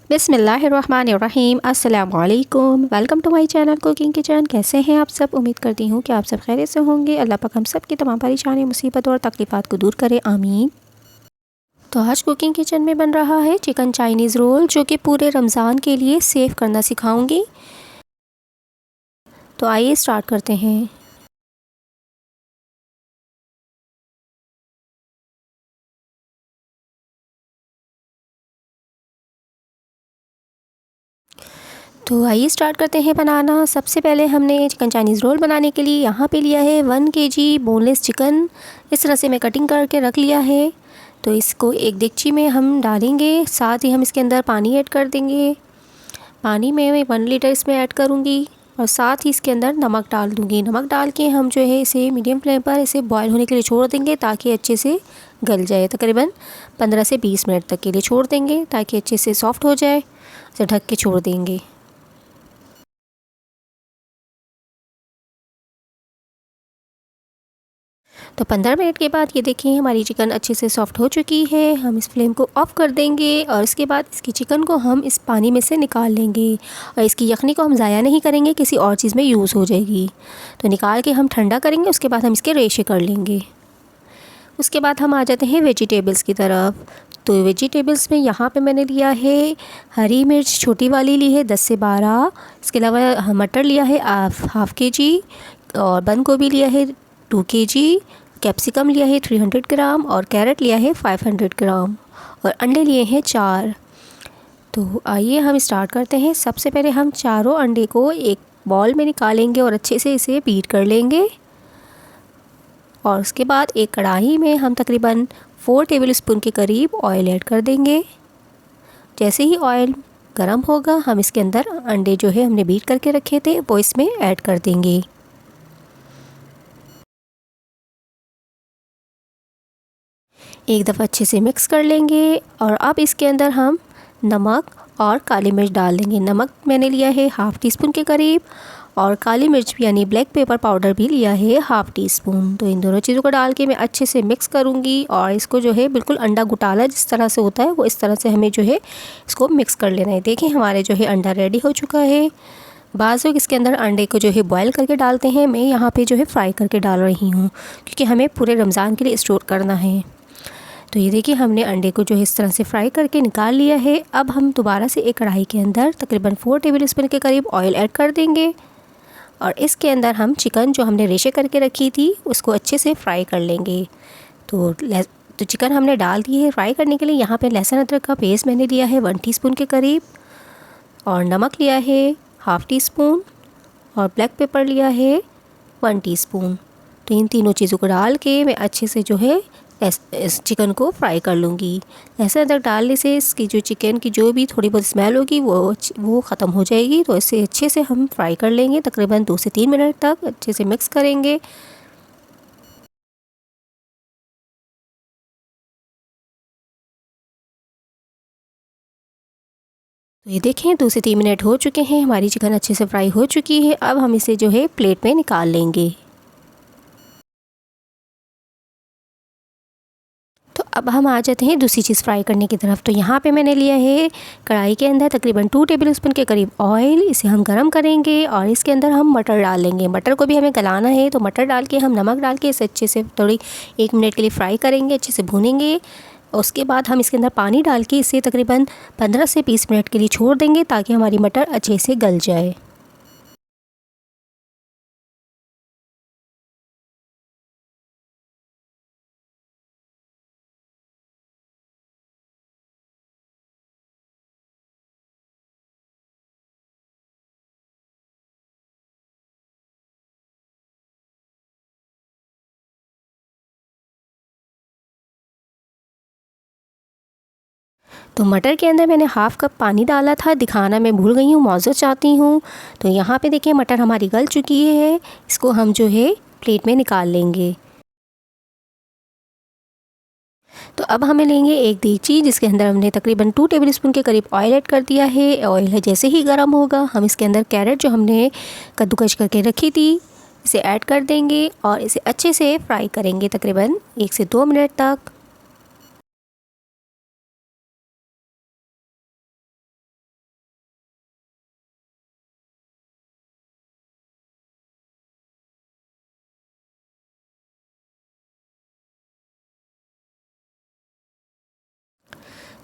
बिस्मिल्लाहिर्रहमानिर्रहीम। अस्सलामुअलैकुम। Welcome to my channel cooking kitchen. कैसे हैं आप सब? उम्मीद करती हूँ कि आप सब खैरियत से होंगे। अल्लाह पाक हम सब की तमाम परेशानी, मुसीबत और तकलीफ़ात को दूर करे, आमीन। तो आज कुकिंग किचन में बन रहा है चिकन चाइनीज़ रोल, जो कि पूरे रमज़ान के लिए सेव करना सिखाऊंगी। तो आइए स्टार्ट करते हैं। तो आइए स्टार्ट करते हैं बनाना। सबसे पहले हमने चिकन चाइनीज़ रोल बनाने के लिए यहाँ पे लिया है 1 kg बोनलेस चिकन। इस तरह से मैं कटिंग करके रख लिया है। तो इसको एक देगची में हम डालेंगे, साथ ही हम इसके अंदर पानी ऐड कर देंगे। पानी में मैं 1 लीटर इसमें ऐड करूँगी और साथ ही इसके अंदर नमक डाल दूँगी। नमक डाल के हम जो है इसे मीडियम फ्लेम पर इसे बॉयल होने के लिए छोड़ देंगे, ताकि अच्छे से गल जाए। तकरीबन 15 से 20 मिनट तक के लिए छोड़ देंगे, ताकि अच्छे से सॉफ्ट हो जाए। इसे ढक के छोड़ देंगे। तो 15 मिनट के बाद ये देखिए हमारी चिकन अच्छे से सॉफ़्ट हो चुकी है। हम इस फ्लेम को ऑफ़ कर देंगे और इसके बाद इसकी चिकन को हम इस पानी में से निकाल लेंगे। और इसकी यखनी को हम ज़ाया नहीं करेंगे, किसी और चीज़ में यूज़ हो जाएगी। तो निकाल के हम ठंडा करेंगे, उसके बाद हम इसके रेशे कर लेंगे। उसके बाद हम आ जाते हैं वेजिटेबल्स की तरफ। तो वेजिटेबल्स में यहाँ पे मैंने लिया है हरी मिर्च छोटी वाली ली है 10 से 12। इसके अलावा मटर लिया है हाफ़ kg और बंद गोभी लिया है 2 kg। कैप्सिकम लिया है 300 ग्राम और कैरेट लिया है 500 ग्राम और अंडे लिए हैं 4। तो आइए हम स्टार्ट करते हैं। सबसे पहले हम चारों अंडे को एक बॉल में निकालेंगे और अच्छे से इसे बीट कर लेंगे। और उसके बाद एक कढ़ाई में हम तकरीबन 4 टेबलस्पून के करीब ऑयल ऐड कर देंगे। जैसे ही ऑयल गर्म होगा, हम इसके अंदर अंडे जो है हमने बीट करके रखे थे वो इसमें ऐड कर देंगे। एक दफ़ा अच्छे से मिक्स कर लेंगे और अब इसके अंदर हम नमक और काली मिर्च डाल देंगे। नमक मैंने लिया है हाफ़ टी स्पून के करीब और काली मिर्च भी यानी ब्लैक पेपर पाउडर भी लिया है हाफ़ टी स्पून। तो इन दोनों चीज़ों को डाल के मैं अच्छे से मिक्स करूँगी और इसको जो है बिल्कुल अंडा घुटाला जिस तरह से होता है वो इस तरह से हमें जो है इसको मिक्स कर लेना है। देखिए हमारे जो है अंडा रेडी हो चुका है। बाज़ लोग इसके अंदर अंडे को जो है बॉयल करके डालते हैं, मैं यहाँ पे जो है फ्राई करके डाल रही हूँ, क्योंकि हमें पूरे रमज़ान के लिए स्टोर करना है। तो ये देखिए हमने अंडे को जो है इस तरह से फ्राई करके निकाल लिया है। अब हम दोबारा से एक कढ़ाई के अंदर तकरीबन 4 टेबलस्पून के करीब ऑयल ऐड कर देंगे और इसके अंदर हम चिकन जो हमने रेशे करके रखी थी उसको अच्छे से फ्राई कर लेंगे। तो चिकन हमने डाल दी है फ्राई करने के लिए। यहाँ पे लहसुन अदरक का पेस्ट मैंने लिया है 1 टीस्पून के करीब और नमक लिया है हाफ़ टी स्पून और ब्लैक पेपर लिया है 1 टीस्पून। तो इन तीनों चीज़ों को डाल के मैं अच्छे से जो है इस चिकन को फ्राई कर लूँगी। लहसुन अदरक डालने से इसकी जो चिकन की जो भी थोड़ी बहुत स्मेल होगी वो ख़त्म हो जाएगी। तो इसे अच्छे से हम फ्राई कर लेंगे, तकरीबन 2 से 3 मिनट तक अच्छे से मिक्स करेंगे। तो ये देखें 2 से 3 मिनट हो चुके हैं, हमारी चिकन अच्छे से फ्राई हो चुकी है। अब हम इसे जो है प्लेट में निकाल लेंगे। तो अब हम आ जाते हैं दूसरी चीज़ फ्राई करने की तरफ। तो यहाँ पे मैंने लिया है कढ़ाई के अंदर तकरीबन 2 टेबलस्पून के करीब ऑयल। इसे हम गरम करेंगे और इसके अंदर हम मटर डाल लेंगे। मटर को भी हमें गलाना है, तो मटर डाल के हम नमक डाल के इसे अच्छे से थोड़ी 1 मिनट के लिए फ्राई करेंगे, अच्छे से भूनेंगे। उसके बाद हम इसके अंदर पानी डाल के इसे तकरीबन 15 से 20 मिनट के लिए छोड़ देंगे, ताकि हमारी मटर अच्छे से गल जाए। तो मटर के अंदर मैंने हाफ़ कप पानी डाला था, दिखाना मैं भूल गई हूँ, माज़रत चाहती हूँ। तो यहाँ पे देखिए मटर हमारी गल चुकी है। इसको हम जो है प्लेट में निकाल लेंगे। तो अब हमें लेंगे एक देगची, जिसके अंदर हमने तकरीबन 2 टेबलस्पून के करीब ऑयल ऐड कर दिया है। ऑयल जैसे ही गर्म होगा, हम इसके अंदर कैरेट जो हमने कद्दूकश करके रखी थी इसे ऐड कर देंगे और इसे अच्छे से फ्राई करेंगे तकरीबन 1 से 2 मिनट तक।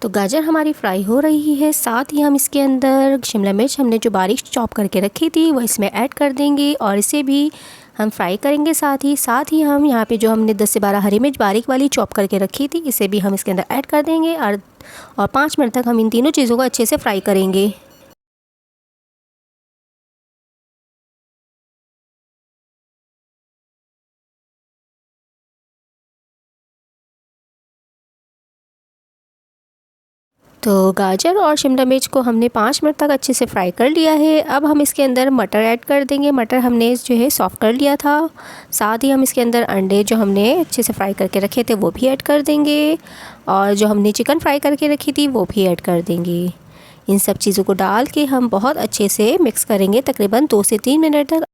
तो गाजर हमारी फ्राई हो रही है, साथ ही हम इसके अंदर शिमला मिर्च हमने जो बारीक चॉप करके रखी थी वो इसमें ऐड कर देंगे और इसे भी हम फ्राई करेंगे। साथ ही हम यहाँ पे जो हमने 10 से 12 हरी मिर्च बारीक वाली चॉप करके रखी थी इसे भी हम इसके अंदर ऐड कर देंगे और 5 मिनट तक हम इन तीनों चीज़ों को अच्छे से फ्राई करेंगे। तो गाजर और शिमला मिर्च को हमने 5 मिनट तक अच्छे से फ्राई कर लिया है। अब हम इसके अंदर मटर ऐड कर देंगे। मटर हमने जो है सॉफ़्ट कर लिया था। साथ ही हम इसके अंदर अंडे जो हमने अच्छे से फ्राई करके रखे थे वो भी ऐड कर देंगे और जो हमने चिकन फ्राई करके रखी थी वो भी ऐड कर देंगे। इन सब चीज़ों को डाल के हम बहुत अच्छे से मिक्स करेंगे तकरीबन 2 से 3 मिनट तक।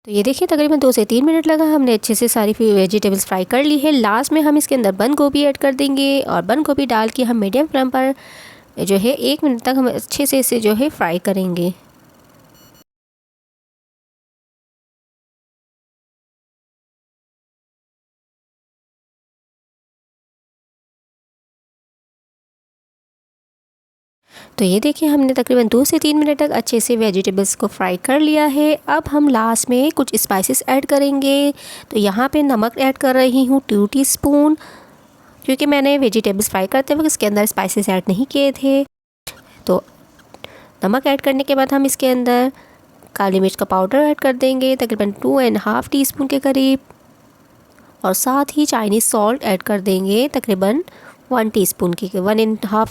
तो ये देखिए तकरीबन 2 से 3 मिनट लगा, हमने अच्छे से सारी वेजिटेबल्स फ्राई कर ली है। लास्ट में हम इसके अंदर बंद गोभी ऐड कर देंगे और बंद गोभी डाल के हम मीडियम फ्लेम पर जो है 1 मिनट तक हम अच्छे से इसे जो है फ्राई करेंगे। तो ये देखिए हमने तकरीबन 2 से 3 मिनट तक अच्छे से वेजिटेबल्स को फ्राई कर लिया है। अब हम लास्ट में कुछ स्पाइसेस ऐड करेंगे। तो यहाँ पे नमक ऐड कर रही हूँ 2 टीस्पून, क्योंकि मैंने वेजिटेबल्स फ्राई करते वक्त इसके अंदर स्पाइसेस ऐड नहीं किए थे। तो नमक ऐड करने के बाद हम इसके अंदर काली मिर्च का पाउडर ऐड कर देंगे तकरीबन 2.5 टीस्पून के करीब और साथ ही चाइनीज़ सॉल्ट ऐड कर देंगे तकरीबन 1.5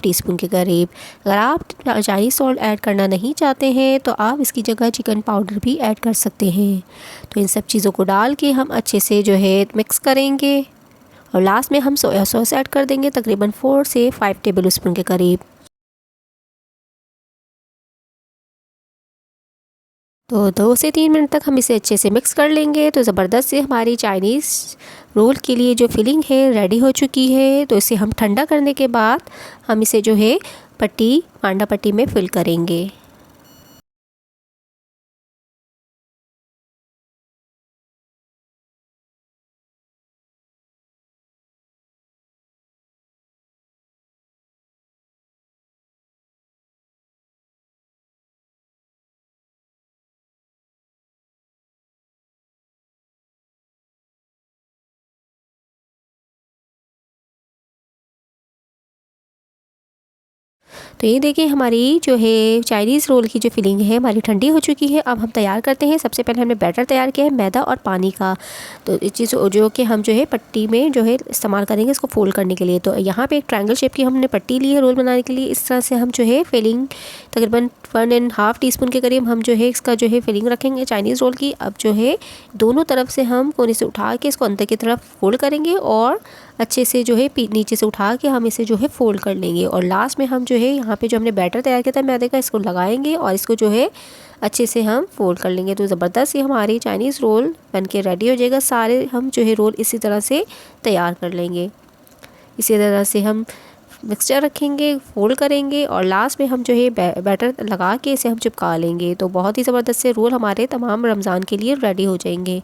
टीस्पून के करीब। अगर आप चाइनीज़ सॉल्ट ऐड करना नहीं चाहते हैं तो आप इसकी जगह चिकन पाउडर भी ऐड कर सकते हैं। तो इन सब चीज़ों को डाल के हम अच्छे से जो है मिक्स करेंगे और लास्ट में हम सोया सॉस ऐड कर देंगे तकरीबन 4 से 5 टेबल स्पून के करीब। तो 2 से 3 मिनट तक हम इसे अच्छे से मिक्स कर लेंगे। तो ज़बरदस्त से हमारी चाइनीज़ रोल के लिए जो फिलिंग है रेडी हो चुकी है। तो इसे हम ठंडा करने के बाद हम इसे जो है पांडा पट्टी में फिल करेंगे। तो ये देखिए हमारी जो है चाइनीज़ रोल की जो फिलिंग है हमारी ठंडी हो चुकी है। अब हम तैयार करते हैं। सबसे पहले हमने बैटर तैयार किया है मैदा और पानी का। तो इस चीज़ जो कि हम जो है पट्टी में जो है इस्तेमाल करेंगे इसको फोल्ड करने के लिए। तो यहाँ पे एक ट्रायंगल शेप की हमने पट्टी ली है रोल बनाने के लिए। इस तरह से हम जो है फिलिंग तकरीबन 1.5 टीस्पून के करीब हम जो है इसका जो है फिलिंग रखेंगे चाइनीज़ रोल की। अब जो है दोनों तरफ से हम कोने से उठा के इसको अंदर की तरफ फोल्ड करेंगे और अच्छे से जो है नीचे से उठा के हम इसे जो है फोल्ड कर लेंगे और लास्ट में हम जो है यहाँ पे जो हमने बैटर तैयार किया था मैदे का इसको लगाएंगे और इसको जो है अच्छे से हम फोल्ड कर लेंगे। तो ज़बरदस्त ही हमारी चाइनीज़ रोल बन के रेडी हो जाएगा। सारे हम जो है रोल इसी तरह से तैयार कर लेंगे। इसी तरह से हम मिक्सचर रखेंगे, फोल्ड करेंगे और लास्ट में हम जो है बैटर लगा के इसे हम चिपका लेंगे। तो बहुत ही ज़बरदस्त से रोल हमारे तमाम रमज़ान के लिए रेडी हो जाएंगे।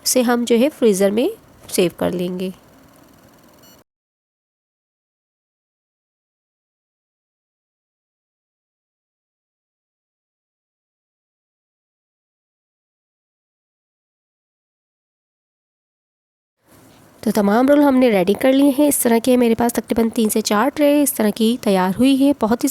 इसे हम जो है फ्रीज़र में सेव कर लेंगे। तो तमाम रोल हमने रेडी कर लिए हैं। इस तरह के मेरे पास तकरीबन 3 से 4 ट्रे इस तरह की तैयार हुई है। बहुत ही